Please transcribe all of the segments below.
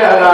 ล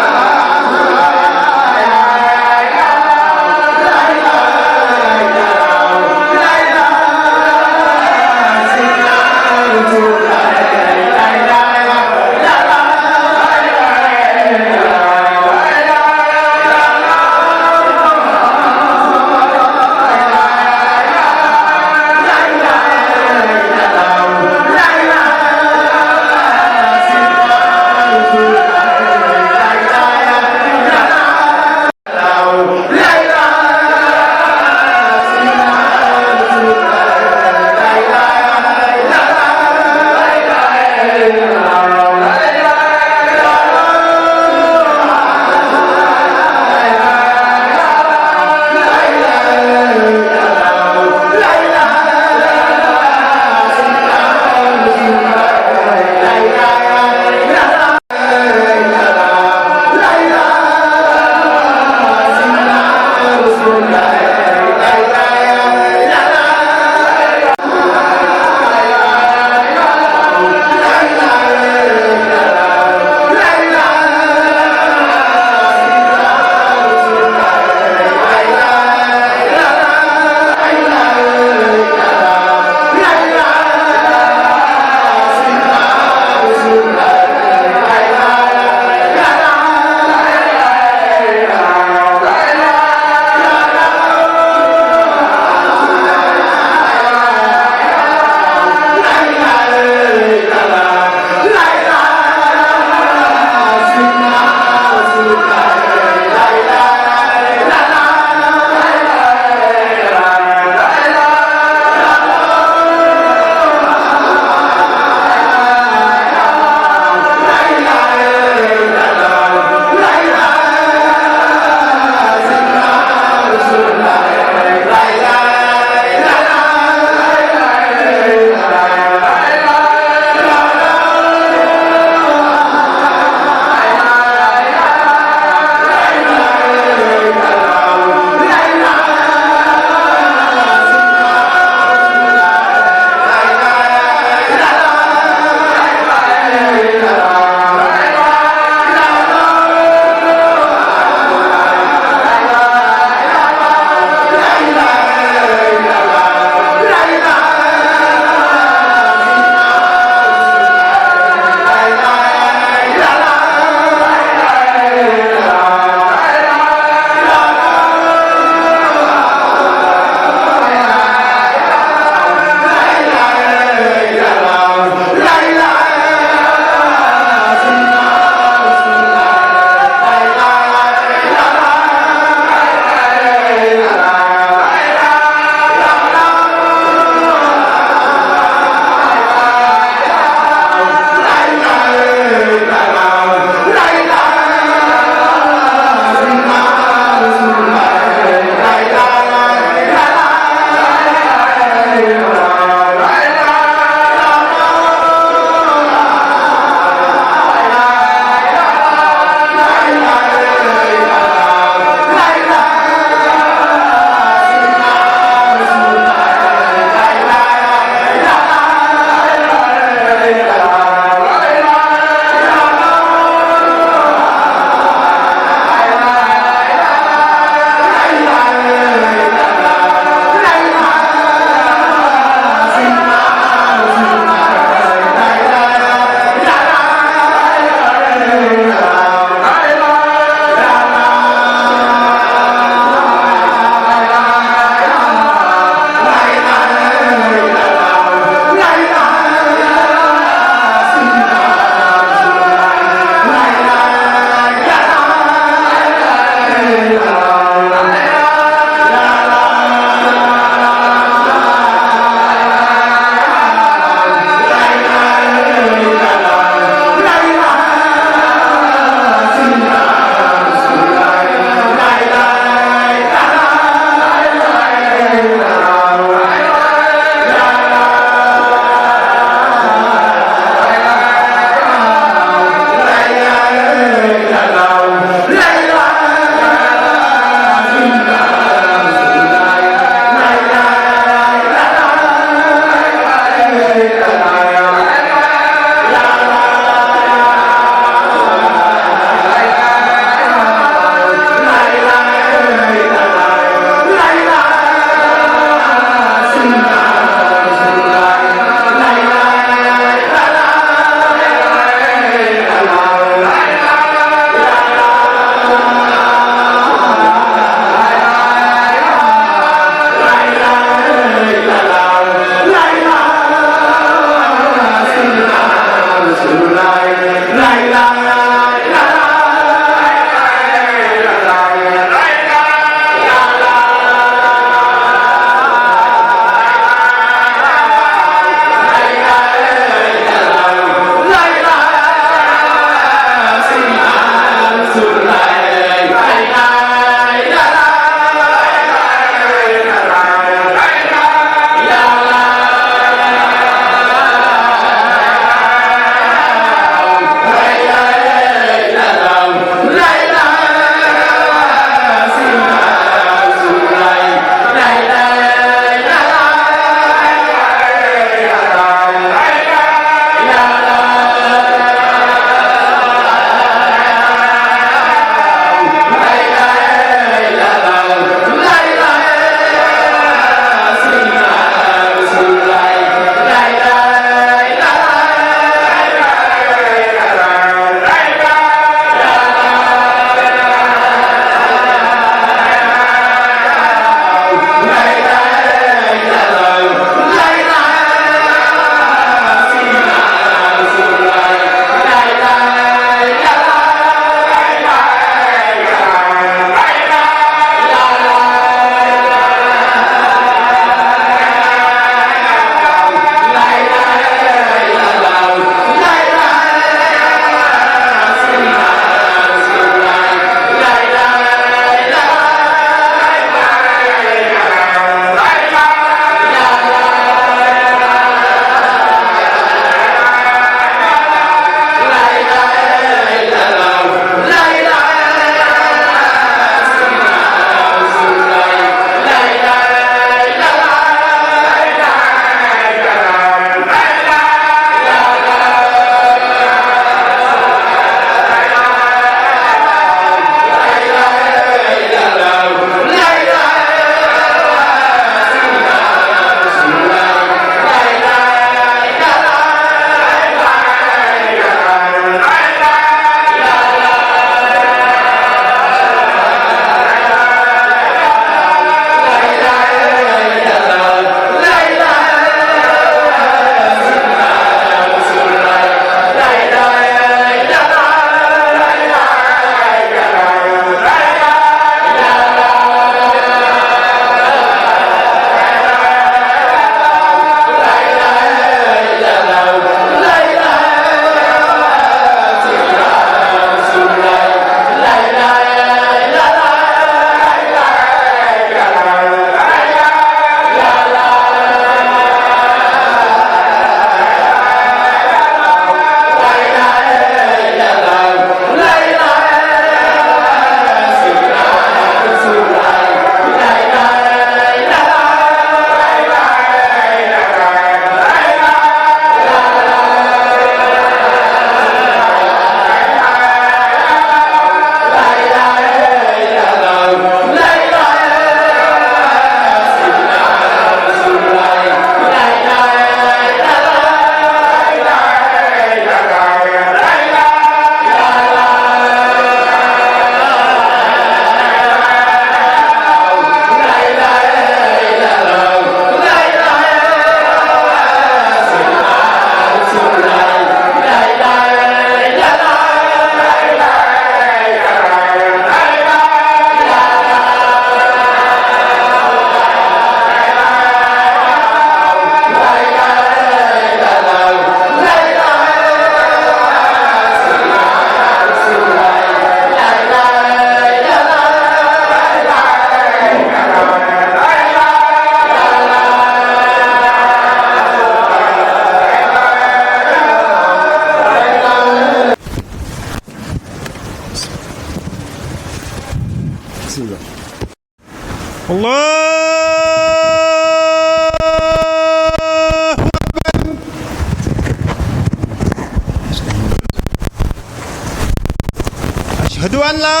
أشهد أن لا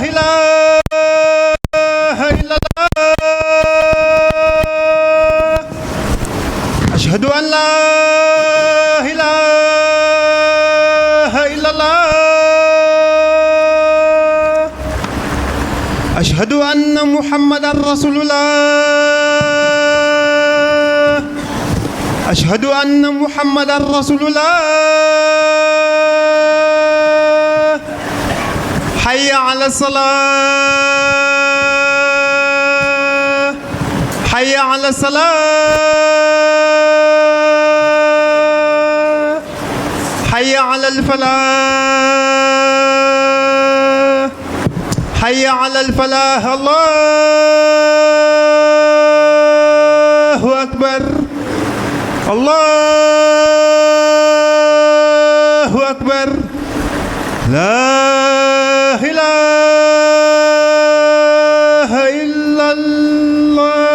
إله إلا الله أشهد أن لا إله إلا الله أشهد أن محمدا رسول الله أشهد أن محمدا رسول الله حي على الصلاة حي على الصلاة حي على الفلاح حي على الفلاح الله أكبر الله أكبر لا إله إلا الله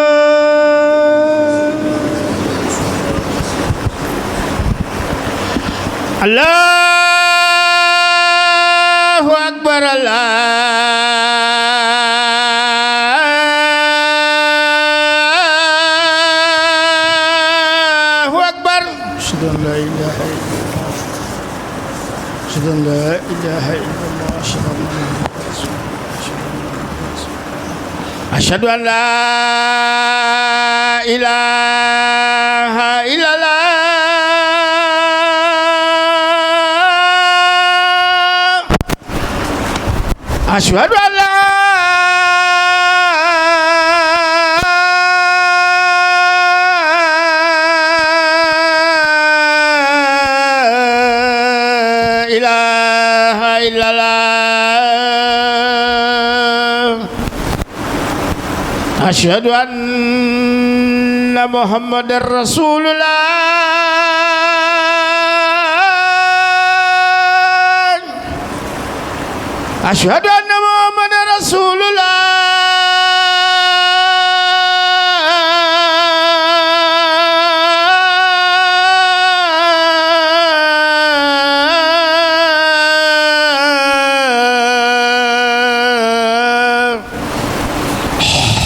الله أكبر الله أكبر أشهد أن لا إله إلا الله أشهد أن لا إله إلا الله أشهد أن لا إله إلا الله أشهد أن لا إله إلا الله أشهد أن محمد رسول الله أشهد أن محمد رسول الله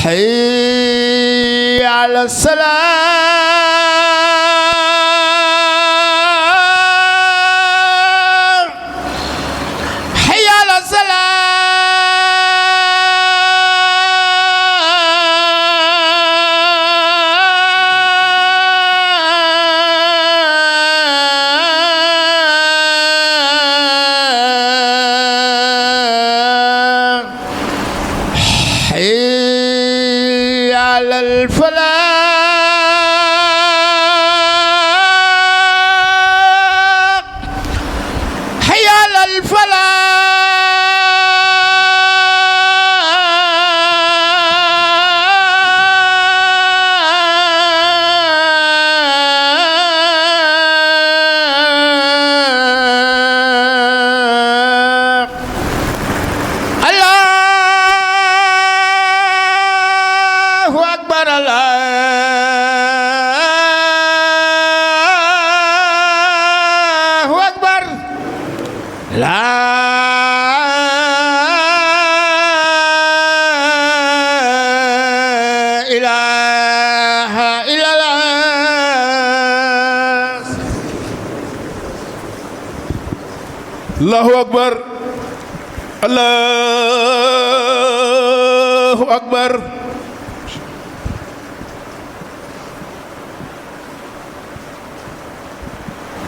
حي على الصلاة حي على الصلاة حي على الفلاح حي على الفلاح الله أكبر الله أكبر لا إله إلا الله الله أكبر الله أكبر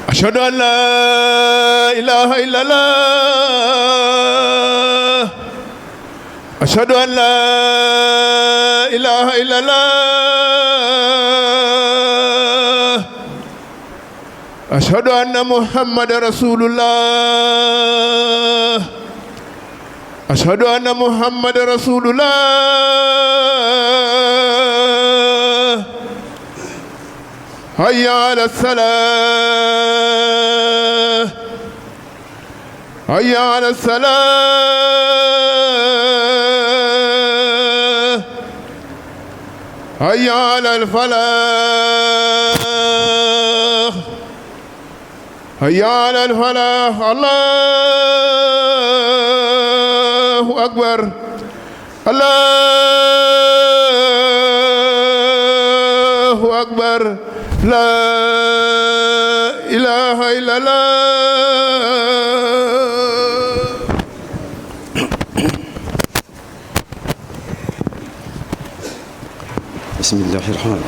أشهد أن لا إله إلا الله أشهد أن لا إله إلا الله أشهد أن محمد رسول الله أشهد أن محمد رسول الله حي على الصلاة حي على الصلاة حي على الفلاح حي على الفلاح الله Allahu akbar Allahu akbar la ilaha illallah bismillahi rahmaani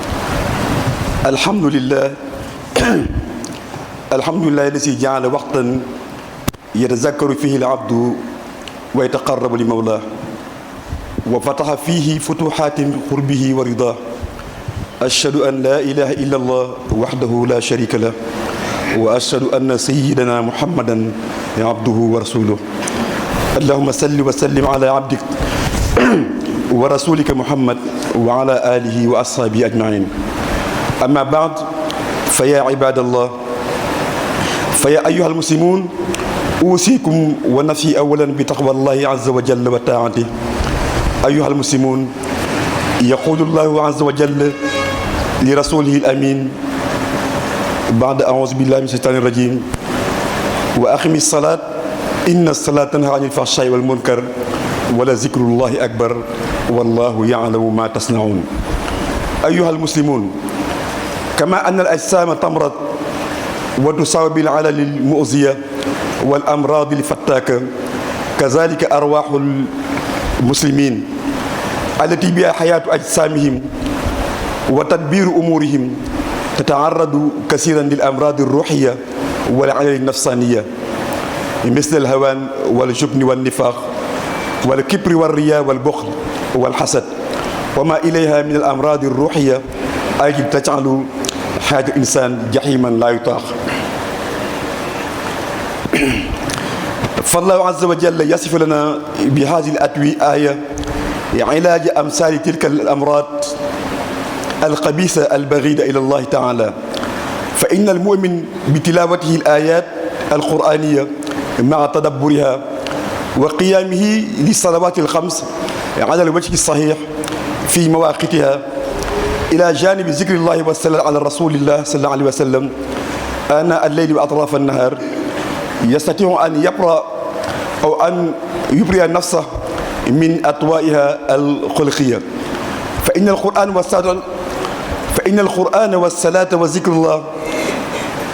alhamdulillah alhamdulillah alladi jaala waqtan yatazakkaru fihi al-abdu wa yataqarrabu li mawlaa wa fataha fihi futuhatin qurbihi wa ridaa ashhadu an la ilaha illa allah wahdahu la sharika lah wa ashhadu anna sayyidana muhammadan abduhu wa rasuluhu allahumma salli wa sallim ala abdik wa rasulika muhammad wa ala alihi wa ashaabihi ajmain amma baad fa ya ibadallah fa ya ayyuha almuslimun usikum wa nafsi awalan bi taqwallahi azza wa jalla wa taatihi ayyuha almuslimun yaqulu llahu azza wa jalla li rasulihi alamin ba'da a'uuzu billahi min shaytaani rajim wa aqimi salat inna salata tanha anil fahshaai wal munkar wala zikrullahi akbar wallahu ya'lamu ma tasna'un ayyuha almuslimun kama anna al-ajsama tamrat wa tusabu bil alal al-mu'ziya wal amrad al-fattaka kazalika arwahu al-muslimin allati biha hayatu ajsamihim wa tadbiru umurihim tata'arradu kasiran lil amrad ar-ruhiyya wal alal an-nafsaniyya misl al-hawan wal jubn wan nifaq wal kibr wal riya wal bukhl wal hasad wa ma ilayha min al amrad ar ruhiyya ay taj'alu hayat al insan jahiman la yutaq fallahu azza wa jalla yasifu lana bi hadhihi al atwi aya علاج أمثال تلك الأمراض الخبيثة البغيضة إلى الله تعالى فإن المؤمن بتلاوته الآيات القرآنية مع تدبرها وقيامه للصلوات الخمس على الوجه الصحيح في مواقيتها إلى جانب ذكر الله والصلاة على رسول الله صلى الله عليه وسلم آناء الليل وأطراف النهار يستطيع أن يقرأ أو أن يبرئ نفسه من أطوائها الخلقية فإن القرآن والصلاة وذكر الله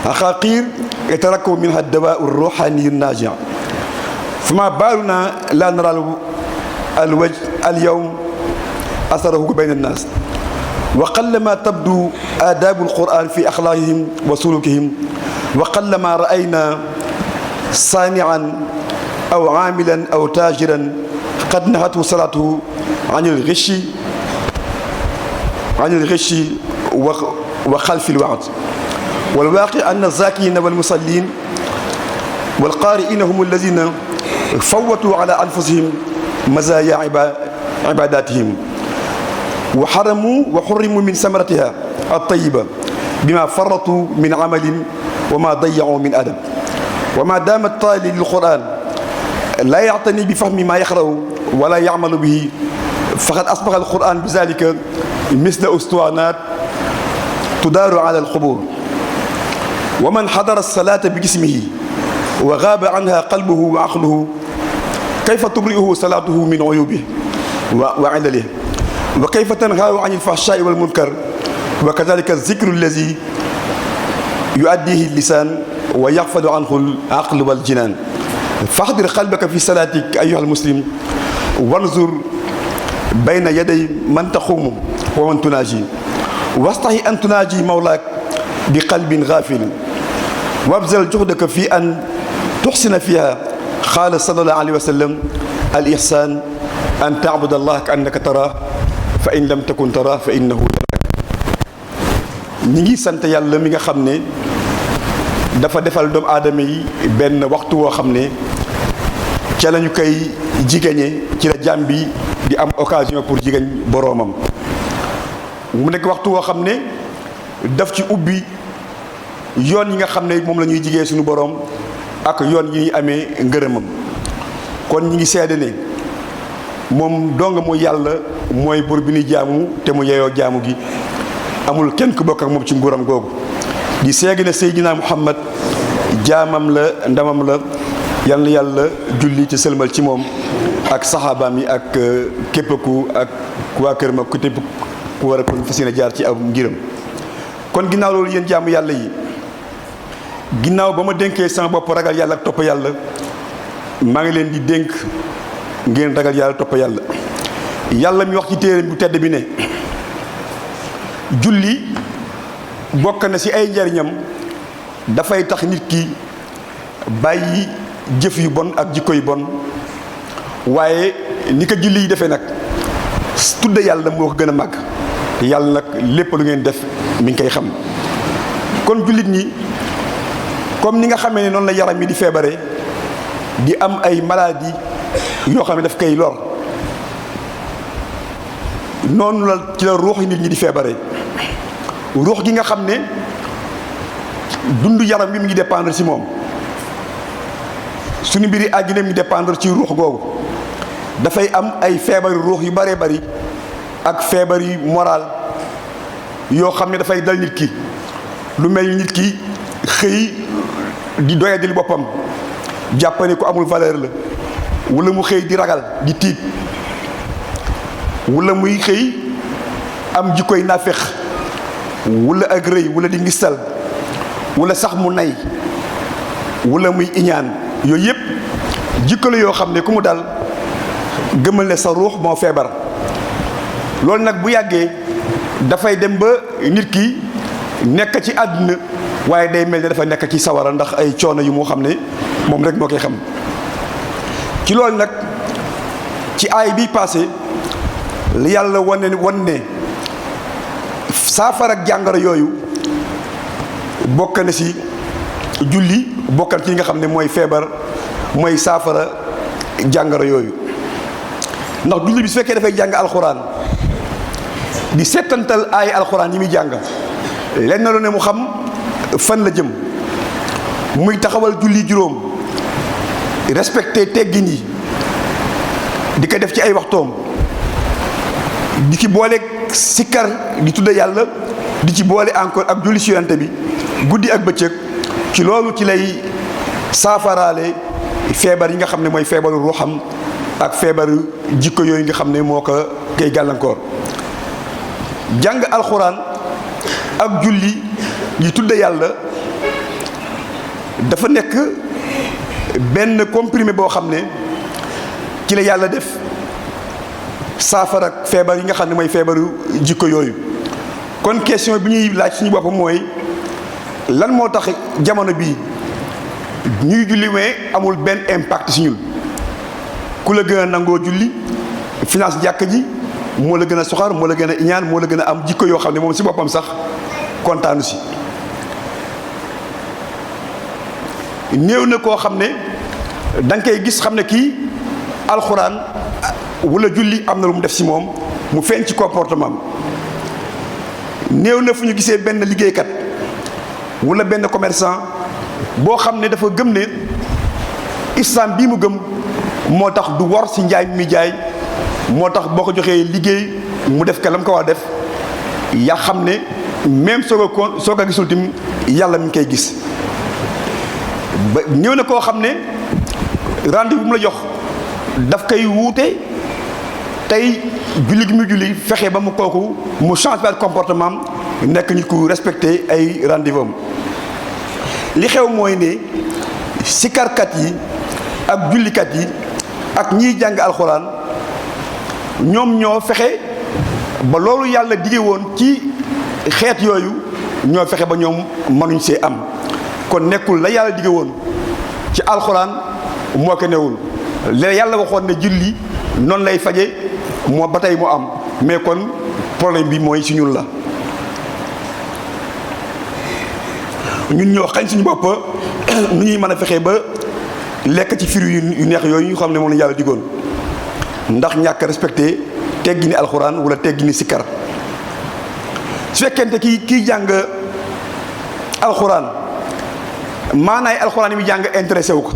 عقاقير يتركب منها الدواء الروحاني الناجع فما بالنا لا نرى الوجه اليوم أثره بين الناس وقلما تبدو آداب القرآن في أخلاقهم وسلوكهم وقلما رأينا صانعا أو عاملا أو تاجرا قد نهته صلاته عن الغش وخلف الوعد والواقع أن الزاكين والمصلين والقارئين هم الذين فوتوا على أنفسهم مزايا عباداتهم وحرموا من ثمرتها الطيبة بما فرطوا من عمل وما ضيعوا من أدب وما دام الطالب للقرآن لا يعتني بفهم ما يقرأ ولا يعمل به فقد أصبح القرآن بذلك مثل أسطوانات تدار على القبور ومن حضر الصلاة بجسمه وغاب عنها قلبه وعقله كيف تبرئه صلاته من عيوبه وعلله وكيف تنهاه عن الفحشاء والمنكر وكذلك الذكر الذي يؤديه اللسان ويغفل عنه العقل والجنان فاحضر قلبك في صلاتك أيها المسلم وانظر بين يدي من تقوم ومن تناجي واستحي أن تناجي مولاك بقلب غافل وابذل جهدك في أن تحسن فيها قال صلى الله عليه وسلم الإحسان أن تعبد الله كأنك تراه فإن لم تكن تراه فإنه يراك ñi ngi sant yàlla mi nga xam ne dafa defal doomu aadama yi benn waxtu woo xam ne ca lañu koy jigéñe ci la jaam bi di am occasion pour jigéen boroomam mu nekk waxtu woo xam ne daf ci ubbi yoon yi nga xam ne moom la ñuy jigee suñu boroom ak yoon yi ñuy amee ngërëmam kon ñi ngi seede ne moom donga mooy yàlla mooy buur bi ñuy jaamu te mu yeyoo jaamu gi amul kenn ku bokk ak moom ci nguuram googu di seegi ne Seydina Muhammad jaamam la ndamam la yal na yàlla julli ci sëlmal ci moom ak saxaabaam yi ak képp ku ak waa kër ma ku tépp ku war a kon fas yéene jaar ci aw ngiram. kon ginnaaw loolu yéen jaamu yàlla yi ginnaaw ba ma dénkee sama bopp ragal yàlla ak topp yàlla maa ngi leen di dénk ngeen ragal yàlla topp yàlla. yàlla mi wax ci téere bu tedd bi ne julli bokk na ci ay njariñam dafay tax nit ki bàyyi jëf yu bon ak jikko yu bon waaye ni ko julli yi defee nag tudde yàlla moo ko gën a màgg te yàlla nag lépp lu ngeen def mi ngi koy xam. kon jullit ñi comme ni nga xamee ne noonu la yaram yi di feebare di am ay maladie yoo xam ne daf koy lor noonu la ci la ruux nit ñi di feebare ruux gi nga xam ne dund yaram bi mi ngi dépendre ci moom suñu mbiri àddina mi ngi dépendre ci ruux googu dafay am ay feebari ruux yu bëree bëri ak feebar yu moral yoo xam ne dafay dal nit ki lu mel ni nit ki xëy di doyadil boppam jàpp ne ku amul valeur la wala mu xëy di ragal di tiit wala muy xëy am jikkoy naafeq wala ak rëy wala di ngistal wala sax mu nay wala muy iñaan yooyu yëpp jikko la yoo xam ne ku mu dal gëmal ne sa ruux moo feebar. loolu nag bu yàggee dafay dem ba nit ki nekk ci àdduna waaye day mel ne dafa nekk ci sawara ndax ay coono yu moo xam ne moom rek moo koy xam. ci loolu nag ci aay bi passé li yàlla wan ne saafara ak jàngoro yooyu bokk na ci julli bokk na ci nga xam ne mooy feebar mooy saafara jàngoro yooyu. ndax julli bi su fekkee dafay jàng alxuraan di settantal ay alxuraan yi muy jàng lenn lu ne mu xam fan la jëm muy taxawal julli juróom respecté teggin yi di ko def ci ay waxtoom di ci boole sikkar di tudde yàlla di ci boole encore ak julli ci Yonent bi guddi ak bëccëg ci loolu ci lay saafaraale feebar yi nga xam ne mooy feebaru ruuxam ak feebaru jikko yooyu nga xam ne moo ko koy gàllankoor. jàng alxuraan ak julli yi tudde yàlla dafa nekk benn comprimé boo xam ne ci la yàlla def saafara ak feebar yi nga xam ne mooy feebaru jikko yooyu. kon question bi ñuy laaj suñu bopp mooy lan moo tax jamono bii ñuy julli mais amul benn impact ci ñun. ku la gën a nangoo julli finance jàkk ji moo la gën a soxar moo la gën a iñaan moo la gën a am jikko yoo xam ne moom ci boppam sax kontaanu ci. néew na koo xam ne da nga koy gis xam ne kii alxuraan wala julli am na lu mu def ci moom mu feeñ ci comportement néew na fu ñu gisee benn liggéeykat wala benn commerçant boo xam ne dafa gëm ne islam bii mu gëm moo tax du wor ci njaay mi jaay moo tax boo ko joxee liggéey mu def ka lam ko war a def yaa xam ne même soo ko gisul tamit yàlla mi ngi koy gis. ba ñëw na koo xam ne rendez-vous bu mu la jox daf koy wuute tey julli gi muy julli fexe ba mu kooku mu change pas de comportement nekk nit ku respecté ay rendez-vous am. li xew mooy ne sikarkat yi ak jullikat yi ak ñiy jàng alxuraan ñoom ñoo fexe ba loolu yàlla dige woon ci xeet yooyu ñoo fexe ba ñoom mënuñ see am. kon nekkul la yàlla dige woon ci alxuraan moo ko newul la yàlla waxoon ne julli noonu lay faje moo ba tey moo am mais kon problème bi mooy si ñun la. ñun ñoo xañ suñu bopp nu ñuy mën a fexe ba lekk ci fruit yu neex yooyu ñu xam ne moom la yàlla digoon ndax ñàkk respecté teggi ni alxuraan wala teggi ni sikkar. su fekkente kiy jàng alxuraan maanaay alxuraan yi muy jàng intéressé wu ko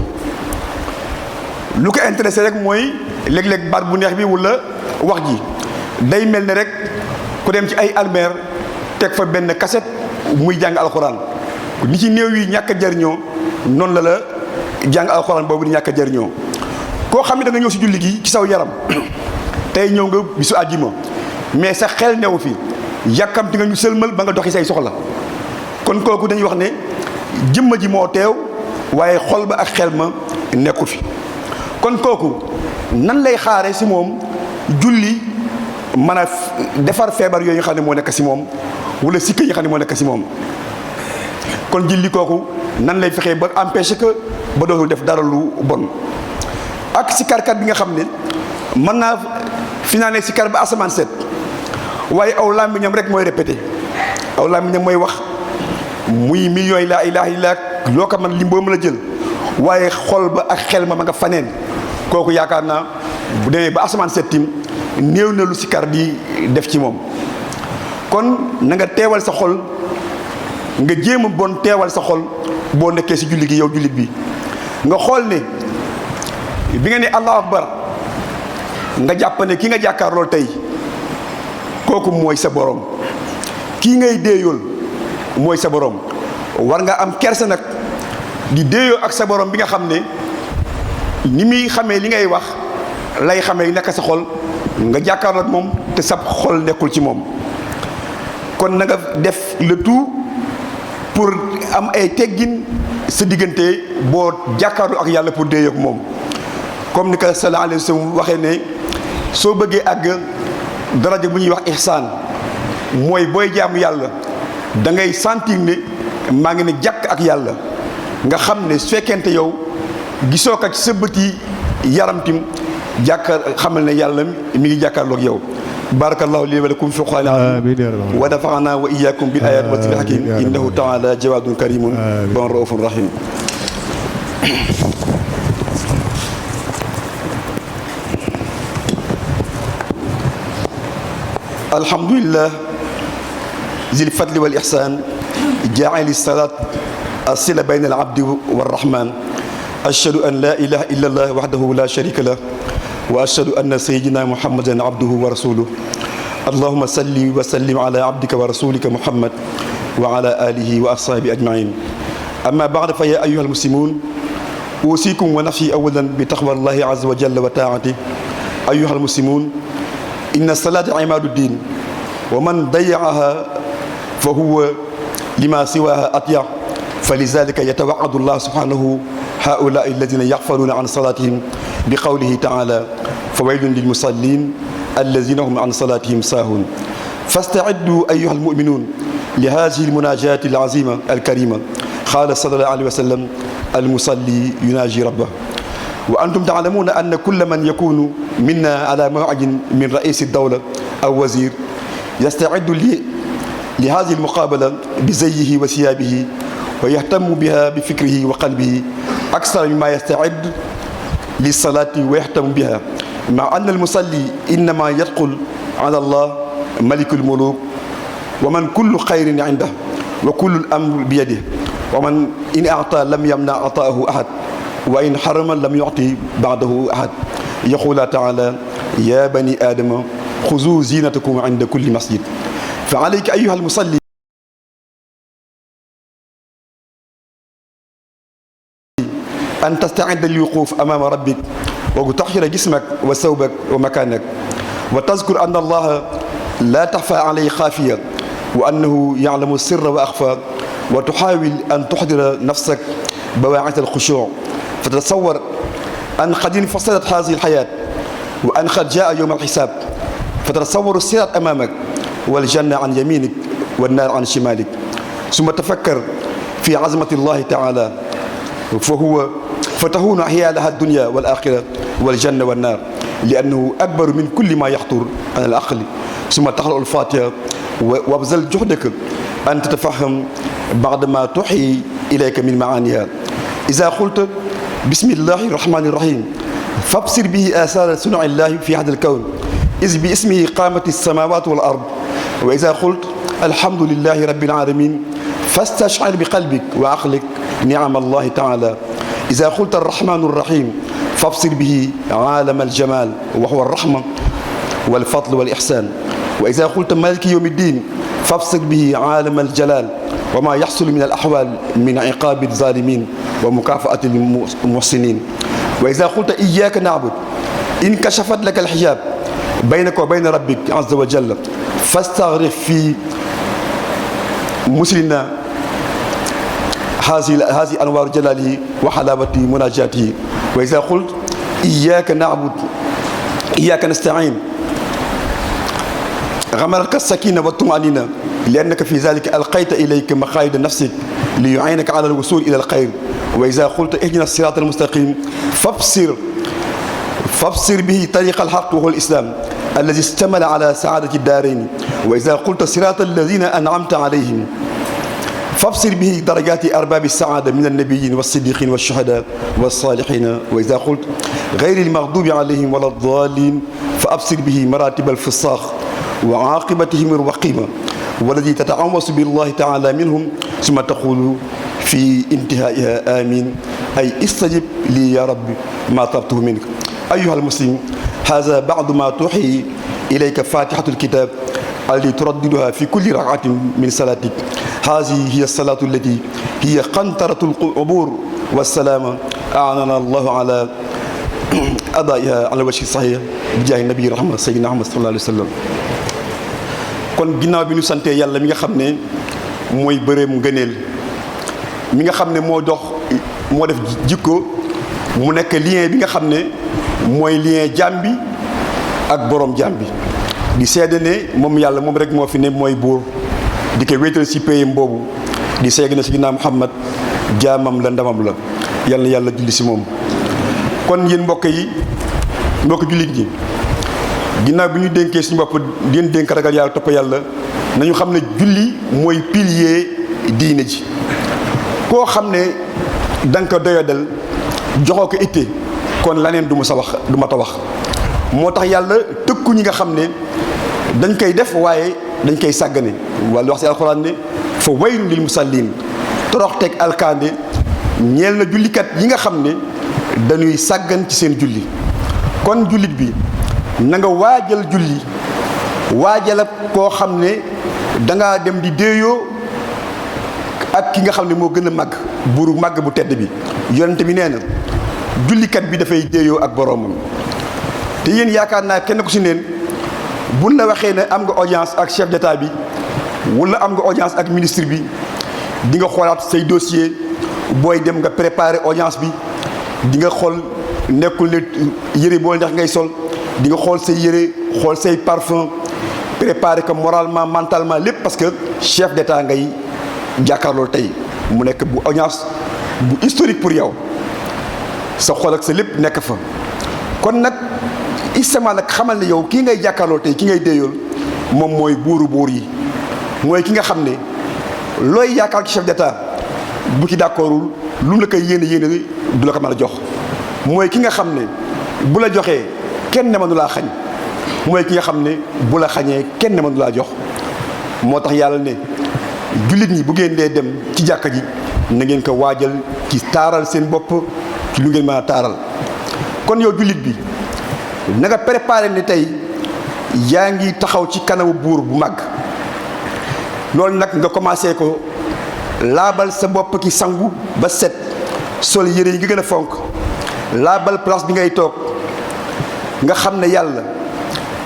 lu ko intéressé rek mooy léeg-léeg baat bu neex bi wala wax ji day mel ne rek ku dem ci ay almeer teg fa benn cassette muy jàng alxuraan ni ci néew yi ñàkk a jariñoo noonu la jàng alxuraan boobu di ñàkk a jariñoo koo xam ne da nga ñëw si julli gi ci saw yaram tey ñëw nga bisu àjjuma mais sa xel newu fi yàkkamti nga ñu sëlmal ba nga doxi say soxla kon kooku dañuy wax ne jëmma ji moo teew waaye xol ba ak xel ma nekku fi kon kooku nan lay xaare si moom julli mën a defar feebar yooyu nga xam ne moo nekk si moom wala sikk yi nga xam ne moo nekk si moom kon julli kooku nan lay fexee ba empêcher que ba dootul def dara lu bon ak sikarkat bi nga xam ne mën naa finaane sikar ba asamaan set waaye aw làmmiñam rek mooy répété aw làmmiñam mooy wax muy millions yi laa ilaaha illa loo ko mën lim boo mën a jël waaye xol ba ak xel ma nga faneen kooku yaakaar naa bu demee ba asamaan set tim néew na lu sikar di def ci moom kon na nga teewal sa xol nga jéem a bon teewal sa xol boo nekkee si julli gi yow jullit bi nga xool ne bi nga ne allahu akbar nga jàpp ne ki nga jàkkaar loolu tey kooku mooy sa borom kii ngay déeyool mooy sa borom war nga am kersa nag di déeyoo ak sa borom bi nga xam ne ni muy xamee li ngay wax lay xamee nekk sa xol nga jàkkaarloo ak moom te sab xol nekkul ci moom kon na nga def le tout pour am ay teggin sa diggante boo jàkkaarloo ak yàlla pour déeyoo ak moom comme ni ko sallallahu alayhi wa sallam waxee ne soo bëggee àgg daraja bu ñuy wax ihsaan mooy booy jaamu yàlla da ngay sentir ne maa ngi ne jàkk ak yàlla nga xam ne su fekkente yow gisoo ko ci sa bëti yaramtim jàkkaar xamal ne yàlla mi ngi jàkkaarloog yow barakallahu li wa lakum fi qur'an wa nafa'ana wa iyyakum bil ayati wa dhikril hakim innahu ta'ala jawadun karimun bon raufur rahim alhamdulillah zil fadli wal ihsan jaa'ili salat الصلة بين العبد والرحمن أشهد أن لا إله إلا الله وحده لا شريك له وأشهد أن سيدنا محمدا عبده ورسوله اللهم صل وسلم على عبدك ورسولك محمد وعلى آله وأصحابه أجمعين أما بعد فيا أيها المسلمون أوصيكم ونفسي أولا بتقوى الله عز وجل وطاعته أيها المسلمون إن الصلاة عماد الدين ومن ضيعها فهو لما سواها أطيع فلذلك يتوعد الله سبحانه هؤلاء الذين يغفلون عن صلاتهم بقوله تعالى فويل للمصلين الذين هم عن صلاتهم ساهون فاستعدوا أيها المؤمنون لهذه المناجاة العظيمة الكريمة قال صلى الله عليه وسلم المصلي يناجي ربه وأنتم تعلمون أن كل من يكون منا على موعد من رئيس الدولة أو وزير يستعد لهذه المقابلة بزيه وثيابه ويهتم بها بفكره وقلبه أكثر مما يستعد للصلاة ويهتم بها مع أن المصلي إنما يدخل على الله ملك الملوك ومن كل خير عنده وكل الأمر بيده ومن إن أعطى لم يمنع عطاءه أحد وإن حرم لم يعطي بعده أحد يقول تعالى يا بني آدم خذوا زينتكم عند كل مسجد فعليك أيها المصلي أن تستعد للوقوف أمام ربك وتطهر جسمك وثوبك ومكانك وتذكر أن الله لا تخفى عليه خافية وأنه يعلم السر وأخفى وتحاول أن تحضر نفسك بواعث الخشوع فتتصور أن قد انفصلت هذه الحياة وأن قد جاء يوم الحساب فتتصور الصراط أمامك والجنة عن يمينك والنار عن شمالك ثم تفكر في عظمة الله تعالى فتهون حيالها الدنيا والآخرة والجنة والنار لأنه أكبر من كل ما يخطر على العقل ثم تقرأ الفاتحة وابذل جهدك أن تتفهم بعد ما توحي إليك من معانيها إذا قلت بسم الله الرحمن الرحيم فابصر به آثار صنع الله في هذا الكون إذ باسمه قامت السماوات والأرض وإذا قلت الحمد لله رب العالمين فاستشعر بقلبك وعقلك نعم الله تعالى إذا قلت الرحمن الرحيم فابصر به عالم الجمال وهو الرحمة والفضل والإحسان وإذا قلت مالك يوم الدين فابصر به عالم الجلال وما يحصل من الأحوال من عقاب الظالمين ومكافأة المحسنين wa iza qulta iyyaka na'bud inkashafat laka al-hijab baynaka wa bayna rabbik azza wa jalla fastaghfir fi muslina هذه أنوار جلاله وحلاوة مناجاته وإذا قلت إياك نعبد إياك نستعين غمرتك السكينة والطمأنينة لأنك في ذلك ألقيت إليك مقايد نفسك ليعينك على الوصول إلى الخير وإذا قلت اهدنا الصراط المستقيم فابصر به طريق الحق وهو الإسلام الذي اشتمل على سعادة الدارين وإذا قلت صراط الذين أنعمت عليهم فابصر به درجات أرباب السعادة من النبيين والصديقين والشهداء والصالحين وإذا قلت غير المغضوب عليهم ولا الضالين فأبصر به مراتب الفساق وعاقبتهم الوقيمة والذي تتعوص بالله تعالى منهم ثم تقول في انتهائها آمين أي استجب لي يا رب ما طلبته منك أيها المسلم هذا بعض ما توحي إليك فاتحة الكتاب التي ترددها في كل ركعة من صلاتك هذه هي الصلاة التي هي قنطرة القبور والسلامة أعاننا الله على أدائها على الوجه الصحيح بجاه النبي رحمة سيدنا محمد صلى الله عليه وسلم kon ginnaaw bi ñu sante yàlla mi nga xam ne mooy bëreem ngëneel mi nga xam ne moo def jikko mu nekk lien bi nga xam ne mooy lien jaam bi ak borom jaam bi di seede ne moom yàlla moom rek moo fi ne mooy buur di ko wéetal si payam boobu di seeg na si ginnaaw Muhammad jaamam la ndamam la yal na yàlla julli si moom kon yéen mbokk yi mbokk jullit ñi ginnaaw bi ñu dénkee suñu bopp di leen dénk ragal yàlla topp yàlla nañu xam ne julli mooy pilier diine ji koo xam ne da nga ko doyadal joxoo ko itte kon laneen du ma sa wax du ma ta wax moo tax yàlla tëkku ñi nga xam ne dañ koy def waaye dañ koy sàggane wala wax si alxuraan ne fa waylun lil musallin torox teg alkaande ñeel na jullikat yi nga xam ne dañuy sàggan ci seen julli kon jullit bi na nga waajal julli waajal koo xam ne dangaa dem di déeyoo ak ki nga xam ne moo gën a màgg buuru màgg bu tedd bi yonent bi nee na jullikat bi dafay déeyoo ak boroomam te yéen yaakaar naa kenn ku si neen buñ la waxee ne am nga audience ak chef d'état bi wala am nga audience ak ministre bi di nga xoolaat say dossier booy dem nga préparer audience bi di nga xool nekkul ne yëre boo neex ngay sol di nga xool say yëre xool say parfum préparer ko moralement mentalement lépp parce que chef d'état ngay jàkkaarloo tey mu nekk bu audience bu historique pour yow sa xol ak sa lépp nekk fa kon nag istement nag xamal ne yow kii ngay jàkkaarloo tey ki ngay déeyool moom mooy buuru buur yi mooy ki nga xam ne looy yaakaar ci chef d'état bu ci d'accordul lu mu la koy yéene du la ko mën a jox mooy ki nga xam ne bu la joxee kenn ne mënu laa xañ mooy ki nga xam ne bu la xañee kenn ne mënu laa jox moo tax yàlla ne jullit ñi bu ngeen dee dem ci jàkka ji na ngeen ko waajal ci taaral seen bopp ci lu ngeen mën a taaral kon yow jullit bi na nga préparé ne tey yaa ngi taxaw ci kanamu buur bu mag loolu nag nga commencé ko laabal sa bopp ki sangu ba set sol yére yi nga gën a fonk laabal place bi ngay toog nga xam ne yàlla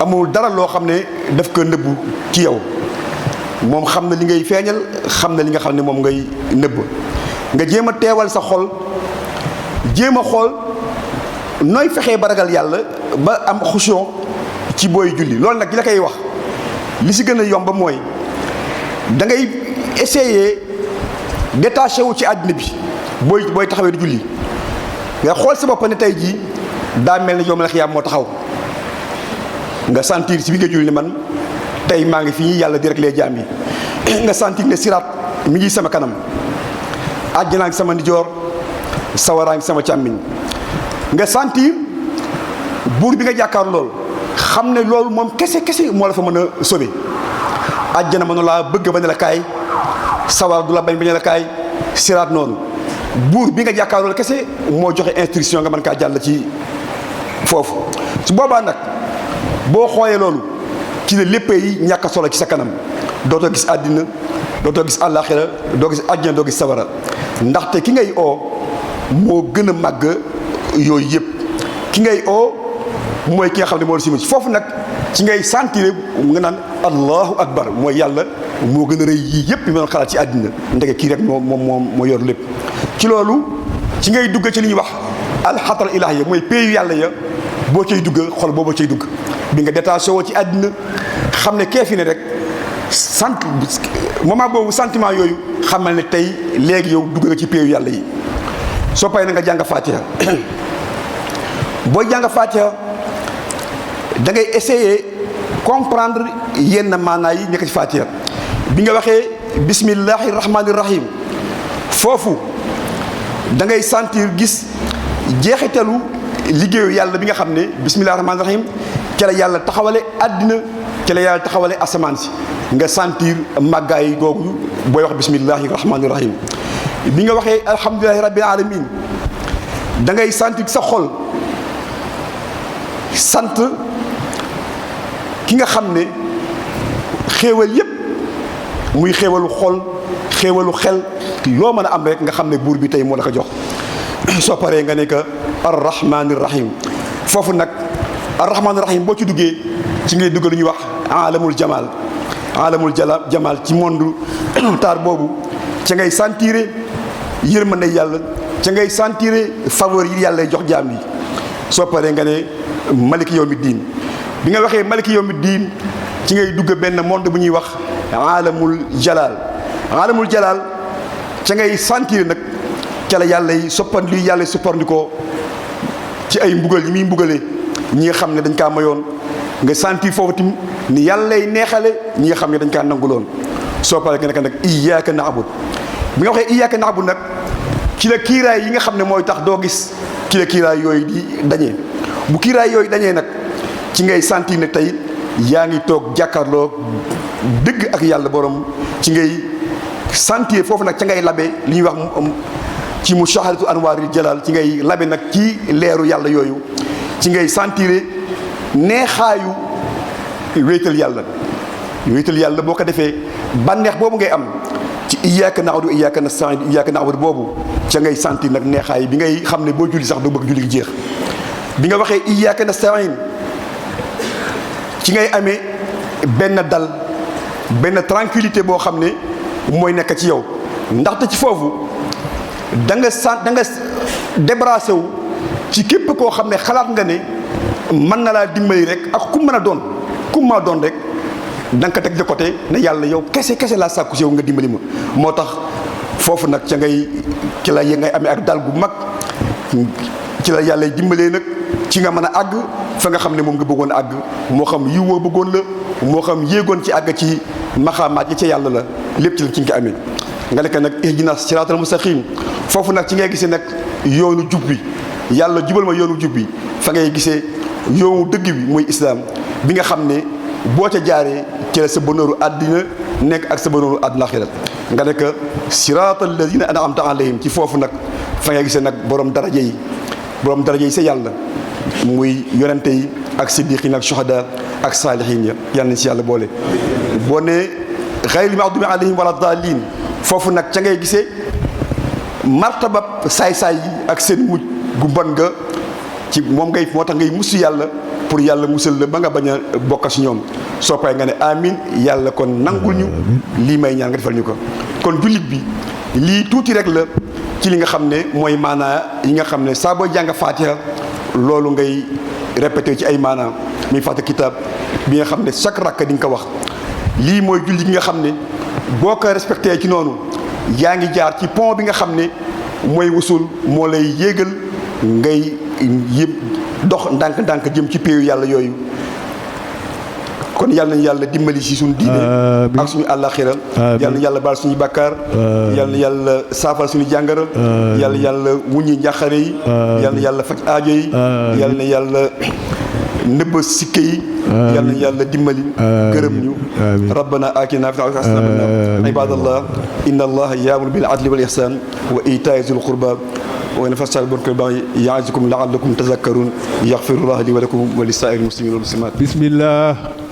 amul dara loo xam ne daf ko nëbbu ci yow moom xam na li ngay feeñal xam na li nga xam ne moom ngay nëbb nga jéem a teewal sa xol jéem a xool nooy fexee ba ragal yàlla ba am xushon ci booy julli loolu nag li la koy wax li si gën a yomb mooy da ngay essayer détaché wu ci àddina bi booy taxawee di julli nga xool sa bopp ne tey jii daa mel ne yow la xiyaam moo taxaw nga sentir si bi nga julli ne man tey maa ngi fii yàlla di rek lee jaam yi nga sentir ne siraat mi ngi sama kanam àjjanaa ngi sama ndijoor sawaraa ngi sama càmmiñ nga sentir buur bi nga jàkkaar lool xam ne loolu moom kese moo la fa mën a sauver àjjana mënu laa bëgg ba ne la kaay sawar du la bañ ba ne la kaay siraat noonu buur bi nga jàkkaar lool kese moo joxe instruction nga mën kaa jàll ci foofu su boobaa nag boo xoolee loolu ci la lépp yi ñàkk solo ci sa kanam dootoo gis àddina dootoo gis àllaaxira doo gis àjjana doo gis sawara ndaxte ki ngay oo moo gën a màgg yooyu yëpp ki ngay oo mooy ki nga xam ne moo la si foofu nag ci ngay sentir nga naan allahu akbar mooy yàlla moo gën a rëy yii yëpp yi ma doon xalaat ci àddina ndege kii rek moo yor lépp. ci loolu ci ngay dugg ci li ñuy wax alxadra ilaahiya mooy péeyu yàlla ya boo cay dugg xol boobu cay dugg bi nga détaché woo ci àddina xam ne kee fi ne rek moment boobu sentiment yooyu xamal ne tey léegi yow dugg nga ci péeyu yàlla yi. soo paree na nga jàng Fatiha booy jàng Fatiha da ngay essayer comprendre yenn maanaa yi nekk ci Fatiha bi nga waxee bismillahi rahmani rahim foofu da ngay sentir gis jeexitalu liggéeyu yàlla bi nga xam ne bismillahi rahmani rahim ca la yàlla taxawale àddina ca la yàlla taxawale asamaan si nga sentir màggaay googu booy wax bismillahi rahmani rahim bi nga waxee alhamdulilahi rabbil alamin da ngay sentir sa xol sant ki nga xam ne xéewal yépp muy xéewalu xol xéewalu xel loo mën a am rek nga xam ne buur bi tey moo la ko jox soo paree nga ne que arrahmani rahim foofu nag arrahmani rahim boo ci duggee ci ngay dugg lu ñuy wax alamul jamal ci monde taar boobu ca ngay sentiré yërmande yàlla ca ngay sentiré faveur yi yàlla jox jaam yi soo paree nga ne maliki yawmi diin bi nga waxee maliki yawmi diin ci ngay dugg benn monde bu ñuy wax alamul jalal ca ngay sentir nag ca la yàlla yi soppandikoo ci ay mbugal yi muy mbugalee ñi nga xam ne dañ kaa mayoon nga sentir foofu tim ni yàlla lay neexale ñi nga xam ne dañ kaa nanguloon soo paree nga nekk nag iyyaka na'bud bi nga waxee iyyaka na'bud nag ci la kiiraay yi nga xam ne mooy tax doo gis ci la kiiraay yooyu di dañee bu kiiraay yooyu dañee nag ci ngay sentir ne tey yaa ngi toog jàkkaarloo dëgg ak yàlla borom ci ngay sentir foofu nag ca ngay labe li ñuy wax ci mushahadatu anwaaril jalal ci ngay labe nag ci leeru yàlla yooyu ci ngay sentir neexaayu wéetal yàlla boo ko defee bànneex boobu ngay am ci iyyaka na'budu iyyaka nasta'in iyyaka na'budu boobu ca ngay sentir nag neexaay bi ngay xam ne boo julli sax doo bëgg julli gi jeex bi nga waxee iyyaka nasta'in ci ngay amee benn dal benn tranquillité boo xam ne mooy nekk ci yow ndaxte ci foofu da nga débarrassé wu ci képp koo xam ne xalaat nga ne mën na laa dimbali rek ak ku mën a doon rek da nga ko teg de côté ne yàlla yow kese laa sàkku si yow nga dimbali ma moo tax foofu nag ca ngay ci la ngay amee ak dal gu mag ci la yàlla dimbalee nag ci nga mën a àgg fa nga xam ne moom nga bëggoon a àgg moo xam yiw woo bëggoon la moo xam yéegoon ci àgg ci maxaamaat yi ca yàlla la lépp ci la ci nga ko amee nga nekk nag ihdina siraatal mustaqim foofu nag ci ngay gisee nag yoonu jub bi yàlla jubal ma yoonu jub bi fa ngay gisee yoonu dëgg bi muy islam bi nga xam ne boo ca jaaree ci la sa bonheuru àddina nekk ak sa bonheuru àllaaxira nga nekk siraatal lazina an'amta alayhim ci foofu nag fa ngay gisee nag borom daraja yi sa yàlla muy yonente yi ak siddiqin ak shuhada ak saalihin ya yàlla nañ si yàlla boole boo ne xayril maxdubi alayhim wala daalin foofu nag ca ngay gisee martabab saay-saay yi ak seen mujj gu bon nga ci moom moo tax ngay musu yàlla pour yàlla musal la ba nga bañ a bokk si ñoom soo paree nga ne amin yàlla kon nangul ñu lii may ñaan nga defal ñu ko kon jullit bi lii tuuti rek la ci li nga xam ne mooy maanaa yi nga xam ne saa booy jàng Fatiha loolu ngay répété ci ay maanaa muy Fatiha kitab bi nga xam ne chaque rakka di nga ko wax lii mooy julli gi nga xam ne boo ko respecté ci noonu yaa ngi jaar ci pont bi nga xam ne mooy wusul moo lay yéegal ngay yëpp dox ndànk-ndànk jëm ci péeyu yàlla yooyu kon yàlla nañu yàlla dimbali si suñu diine ak suñu àllaaxira yàlla na yàlla baal suñu bàkkaar yàlla na yàlla saafal suñu jàngara yàlla yàlla wuññi njàqare yi yàlla na yàlla faj aajo yi yàlla na yàlla nëbb sikke yi yàlla na yàlla dimbali gërëm ñu rabbana atina fil hasanatan ibadallah inna allaha ya'muru bil adli wal ihsan wa ita'i zil qurba wa yanfa'u bil baghi ya'izukum la'allakum tadhakkarun yaghfirullahu li wa lakum wa lisa'iril muslimin wal muslimat bismillah